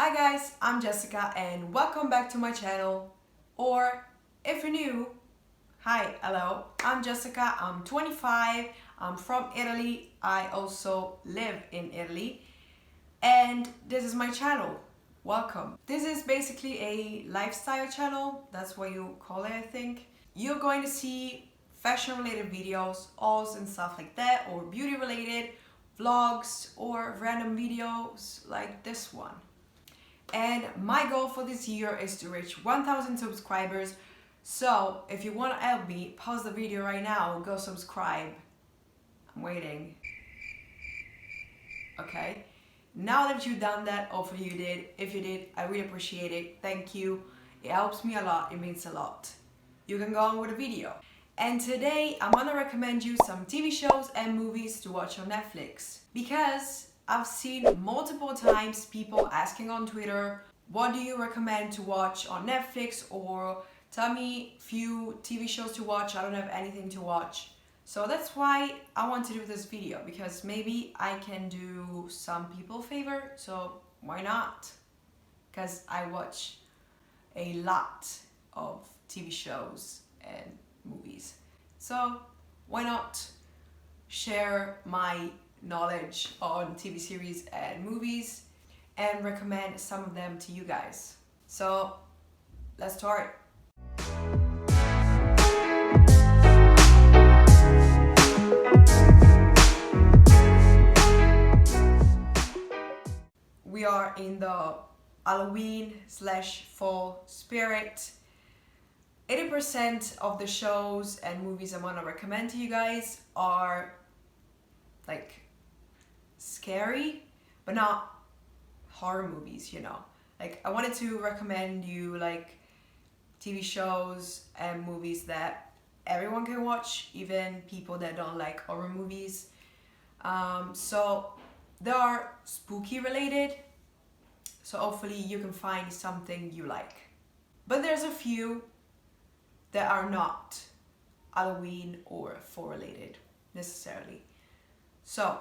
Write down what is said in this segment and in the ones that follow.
Hi guys, I'm Jessica and welcome back to my channel. Or if you're new, hi, hello, I'm Jessica, I'm 25, I'm from Italy, I also live in Italy, and this is my channel. Welcome. This is basically a lifestyle channel, that's what you call it, I think. You're going to see fashion related videos, hauls and stuff like that, or beauty related vlogs or random videos like this one. And my goal for this year is to reach 1000 subscribers. So if you want to help me, pause the video right now, go subscribe. I'm waiting. Okay. Now that you've done that, hopefully you did. If you did, I really appreciate it. Thank you. It helps me a lot. It means a lot. You can go on with the video. And today I'm gonna recommend you some TV shows and movies to watch on Netflix. Because I've seen multiple times people asking on Twitter, what do you recommend to watch on Netflix, or tell me few TV shows to watch, I don't have anything to watch. So that's why I want to do this video, because maybe I can do some people a favor, so why not? Because I watch a lot of TV shows and movies. So why not share my knowledge on TV series and movies and recommend some of them to you guys. So let's start. We are in the Halloween/fall spirit. 80% of the shows and movies I'm gonna recommend to you guys are like scary, but not horror movies, you know. Like I wanted to recommend you like TV shows and movies that everyone can watch, even people that don't like horror movies. So they are spooky related, so hopefully you can find something you like. But there's a few that are not Halloween or fall related necessarily. So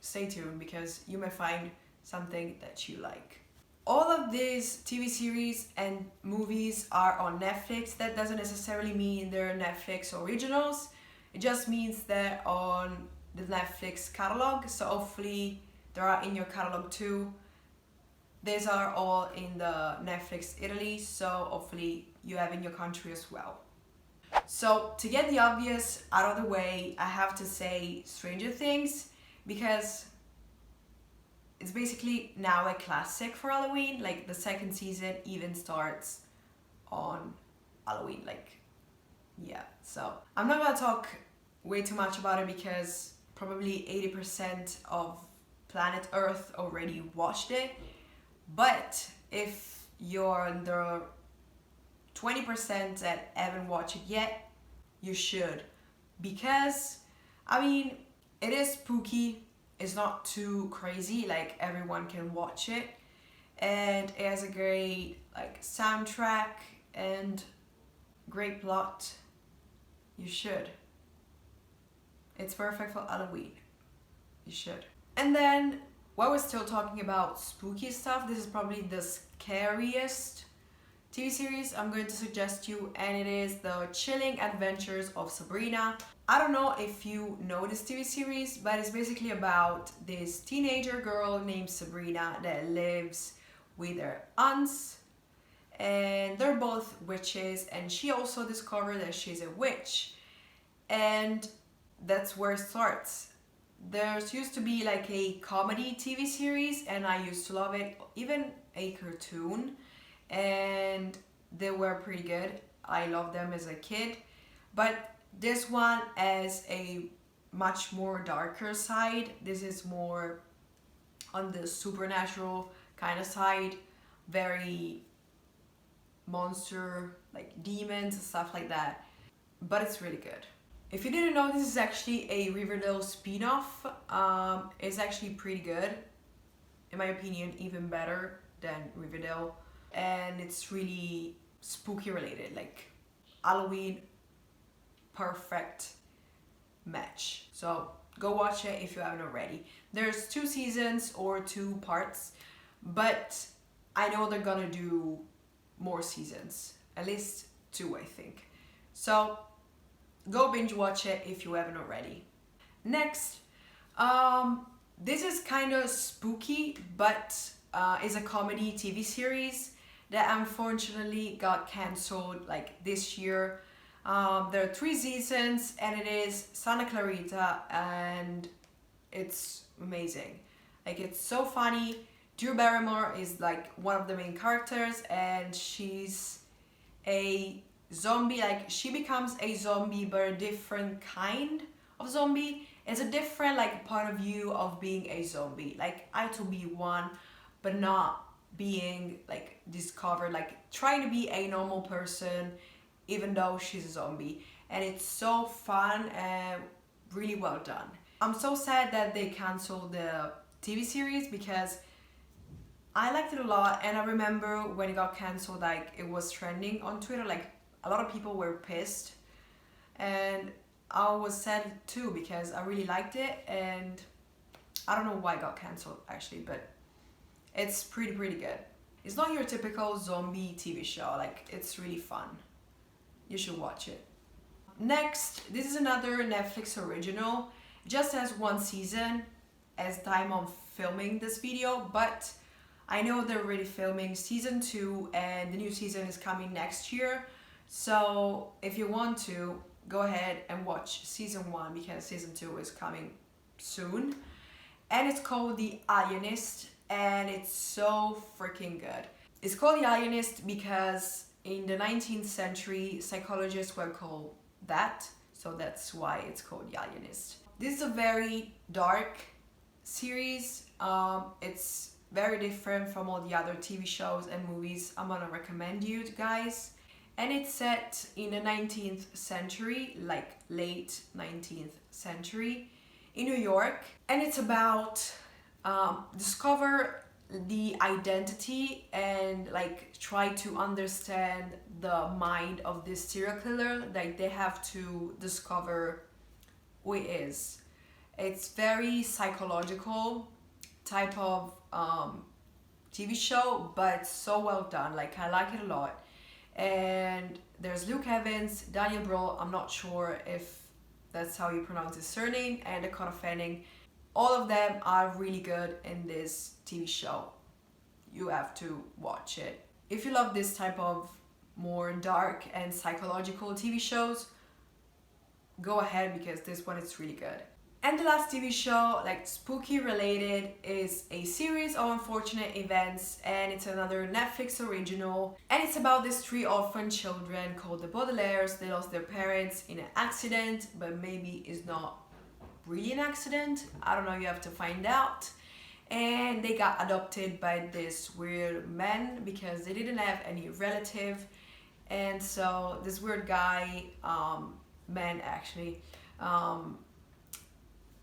stay tuned because you may find something that you like. All of these TV series and movies are on Netflix. That doesn't necessarily mean they're Netflix originals. It just means they're on the Netflix catalog. So hopefully they are in your catalog too. These are all in the Netflix Italy, so hopefully you have in your country as well. So to get the obvious out of the way, I have to say Stranger Things, because it's basically now a classic for Halloween. Like the second season even starts on Halloween, like, yeah. So I'm not gonna talk way too much about it because probably 80% of planet Earth already watched it. But if you're in the 20% that haven't watched it yet, you should. Because, I mean, it is spooky. It's not too crazy, like everyone can watch it. And it has a great like soundtrack and great plot. You should. It's perfect for Halloween. You should. And then, while we're still talking about spooky stuff, this is probably the scariest TV series I'm going to suggest you, and it is The Chilling Adventures of Sabrina. I don't know if you know this TV series, but it's basically about this teenager girl named Sabrina that lives with her aunts, and they're both witches, and she also discovered that she's a witch, and that's where it starts. There's used to be like a comedy TV series, and I used to love it, even a cartoon, and they were pretty good. I loved them as a kid, but this one has a much more darker side. This is more on the supernatural kind of side, very monster, like demons and stuff like that, but it's really good. If you didn't know, this is actually a Riverdale spin-off. It's actually pretty good, in my opinion, even better than Riverdale, and it's really spooky related, like Halloween, perfect match. So go watch it if you haven't already. There's 2 seasons or 2 parts, but I know they're gonna do more seasons, at least 2, I think. So go binge watch it if you haven't already. Next, this is kind of spooky, but is a comedy TV series that unfortunately got cancelled like this year. There are 3 seasons and it is Santa Clarita, and it's amazing. Like, it's so funny. Drew Barrymore is like one of the main characters, and she's a zombie. Like, she becomes a zombie, but a different kind of zombie. It's a different like point of view of being a zombie. Like, I to be one, but not being like discovered, like trying to be a normal person even though she's a zombie. And it's so fun and really well done. I'm so sad that they canceled the TV series because I liked it a lot, and I remember when it got cancelled, like it was trending on Twitter, like a lot of people were pissed, and I was sad too because I really liked it, and I don't know why it got cancelled actually, but it's pretty good. It's not your typical zombie TV show, like it's really fun. You should watch it. Next, this is another Netflix original. It just has 1 season as time of filming this video, but I know they're already filming season 2 and the new season is coming next year. So if you want to, go ahead and watch season 1 because season 2 is coming soon. And it's called The Alienist, and it's so freaking good. It's called The Alienist because in the 19th century, psychologists were called that, so that's why it's called The Alienist. This is a very dark series. It's very different from all the other TV shows and movies I'm gonna recommend you guys. And it's set in the 19th century, like late 19th century in New York. And it's about discover the identity and like try to understand the mind of this serial killer. Like, they have to discover who he is. It's very psychological type of TV show, but so well done. Like, I like it a lot. And there's Luke Evans, Daniel Bro, I'm not sure if that's how you pronounce his surname, and Dakota Fanning. All of them are really good in this TV show. You have to watch it. If you love this type of more dark and psychological TV shows, go ahead because this one is really good. And the last TV show, like spooky related, is a series of unfortunate events, and it's another Netflix original. And it's about these 3 orphan children called the Baudelaires. They lost their parents in an accident, but maybe it's not really an accident. I don't know, you have to find out. And they got adopted by this weird man because they didn't have any relative. And so this weird guy, man actually,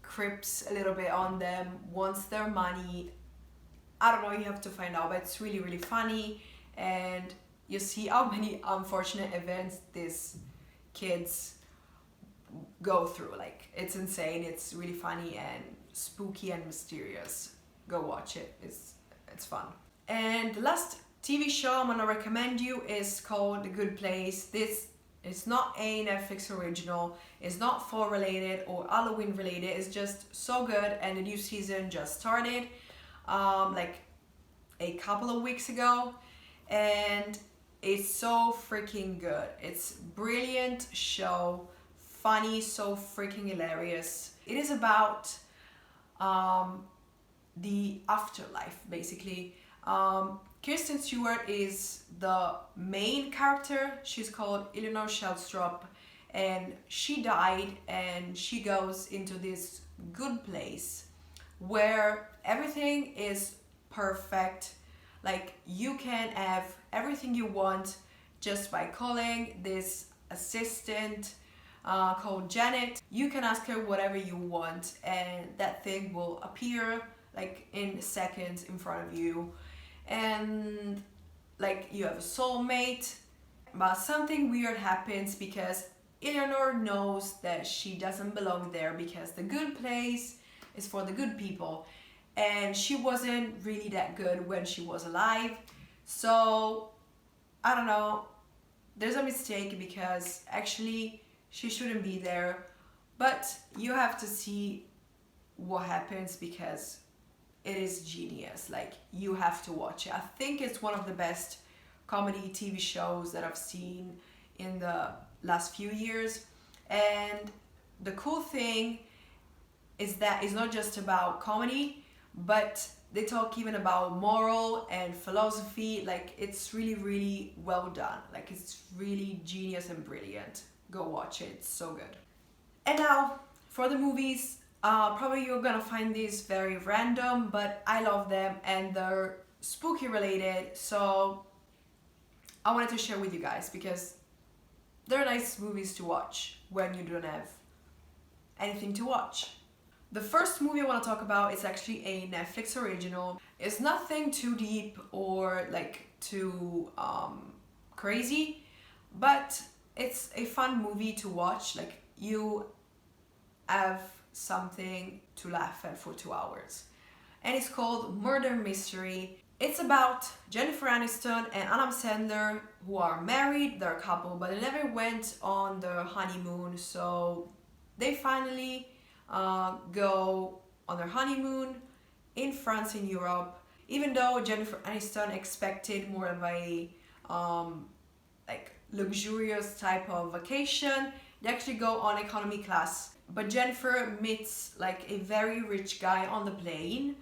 crips a little bit on them, wants their money. I don't know, you have to find out, but it's really funny, and you see how many unfortunate events these kids go through. Like, it's insane. It's really funny and spooky and mysterious. Go watch it. It's fun. And the last TV show I'm gonna recommend you is called The Good Place. This is not a Netflix original. It's not fall related or Halloween related. It's just so good, and the new season just started like a couple of weeks ago, and it's so freaking good. It's brilliant show, funny, so freaking hilarious. It is about the afterlife, basically. Kirsten Stewart is the main character. She's called Eleanor Shellstrop, and she died, and she goes into this good place where everything is perfect. Like, you can have everything you want just by calling this assistant called Janet. You can ask her whatever you want, and that thing will appear like in seconds in front of you. And like, you have a soulmate, but something weird happens because Eleanor knows that she doesn't belong there, because the good place is for the good people, and she wasn't really that good when she was alive. So I don't know, there's a mistake because actually she shouldn't be there, but you have to see what happens because it is genius. Like, you have to watch it. I think it's one of the best comedy TV shows that I've seen in the last few years. And the cool thing is that it's not just about comedy, but they talk even about moral and philosophy. Like, it's really, really well done. Like, it's really genius and brilliant. Go watch it, it's so good. And now for the movies, probably you're gonna find these very random, but I love them and they're spooky related, so I wanted to share with you guys because they're nice movies to watch when you don't have anything to watch. The first movie I want to talk about is actually a Netflix original. It's nothing too deep or like too crazy, but it's a fun movie to watch. Like, you have something to laugh at for 2 hours. And it's called Murder Mystery. It's about Jennifer Aniston and Adam Sandler, who are married, they're a couple, but they never went on their honeymoon, so they finally go on their honeymoon in France, in Europe. Even though Jennifer Aniston expected more of a like luxurious type of vacation, they actually go on economy class. But Jennifer meets like a very rich guy on the plane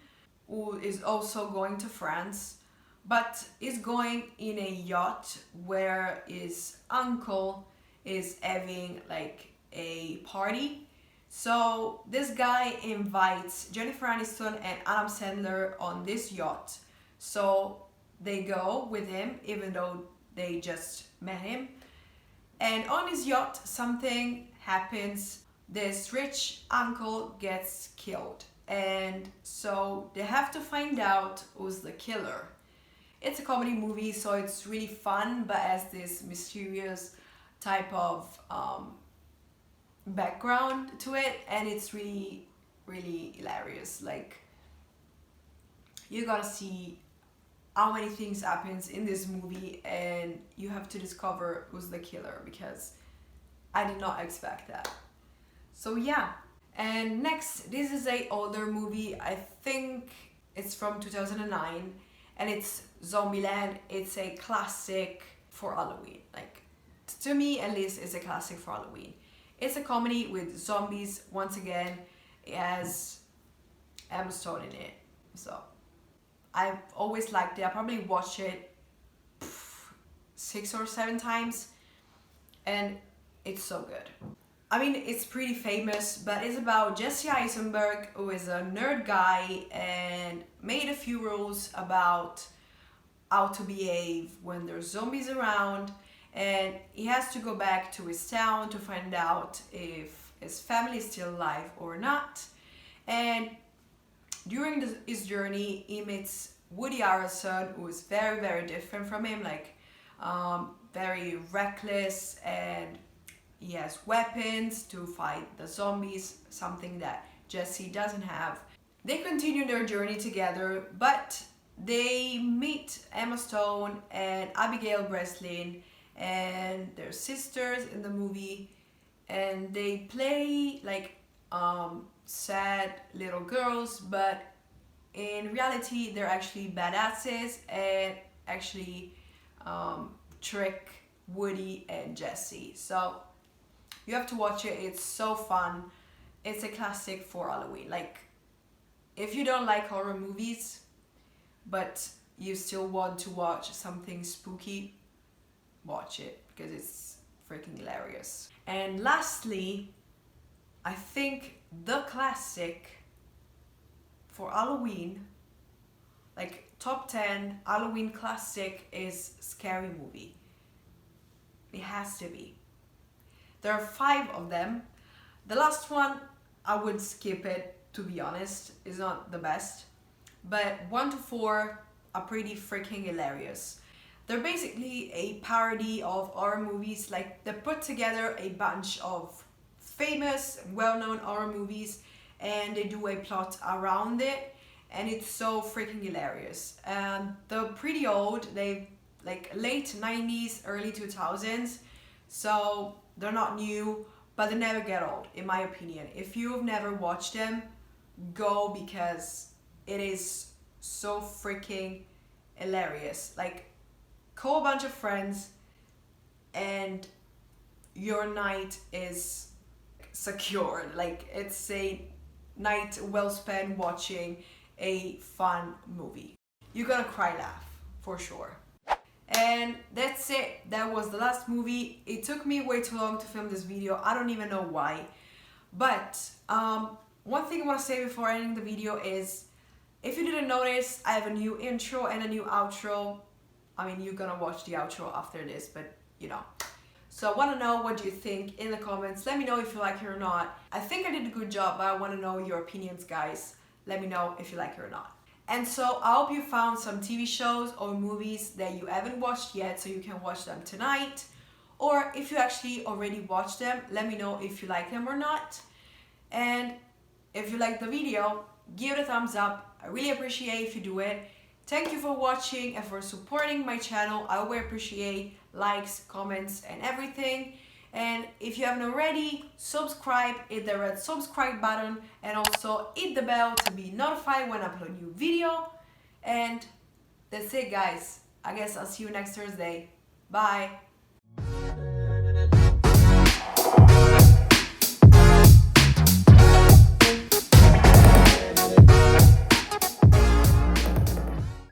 who is also going to France, but is going in a yacht where his uncle is having like a party. So this guy invites Jennifer Aniston and Adam Sandler on this yacht. So they go with him even though they just met him. And on his yacht something happens. This rich uncle gets killed. And so they have to find out who's the killer. It's a comedy movie, so it's really fun, but has this mysterious type of background to it, and it's really, really hilarious. Like, you gotta see how many things happens in this movie, and you have to discover who's the killer because I did not expect that. So yeah. And next, this is a older movie. I think it's from 2009, and it's Zombieland. It's a classic for Halloween. Like, to me at least, it's a classic for Halloween. It's a comedy with zombies. Once again, it has Emma Stone in it. So I've always liked it. I probably watched it 6 or 7 times, and it's so good. I mean, it's pretty famous, but it's about Jesse Eisenberg, who is a nerd guy and made a few rules about how to behave when there's zombies around, and he has to go back to his town to find out if his family is still alive or not. And during his journey, he meets Woody Harrelson, who is very, very different from him, like very reckless, and he has weapons to fight the zombies, something that Jesse doesn't have. They continue their journey together, but they meet Emma Stone and Abigail Breslin, and they're sisters in the movie, and they play like sad little girls, but in reality they're actually badasses and actually trick Woody and Jesse. So you have to watch it. It's so fun. It's a classic for Halloween. Like, if you don't like horror movies, but you still want to watch something spooky, watch it because it's freaking hilarious. And lastly, I think the classic for Halloween, like top 10 Halloween classic, is Scary Movie. It has to be. There are 5 of them. The last one, I would skip it, to be honest. It's not the best. But 1 to 4 are pretty freaking hilarious. They're basically a parody of horror movies. Like, they put together a bunch of famous, well-known horror movies, and they do a plot around it. and it's so freaking hilarious. They're pretty old. They like late 90s, early 2000s, so they're not new, but they never get old, in my opinion. If you've never watched them, go, because it is so freaking hilarious. Like, call a bunch of friends and your night is secured. Like, it's a night well spent watching a fun movie. You're gonna cry laugh for sure. And that's it. That was the last movie. It took me way too long to film this video. I don't even know why. But one thing I want to say before ending the video is, if you didn't notice, I have a new intro and a new outro. I mean, you're gonna watch the outro after this, but you know. So I want to know, what do you think in the comments. Let me know if you like it or not. I think I did a good job, but I want to know your opinions, guys. Let me know if you like it or not. And so I hope you found some TV shows or movies that you haven't watched yet, so you can watch them tonight. Or if you actually already watched them, let me know if you like them or not. And if you like the video, give it a thumbs up. I really appreciate if you do it. Thank you for watching and for supporting my channel. I always appreciate likes, comments, and everything. And if you haven't already, subscribe, hit the red subscribe button, and also hit the bell to be notified when I upload a new video. And that's it, guys. I guess I'll see you next Thursday. Bye.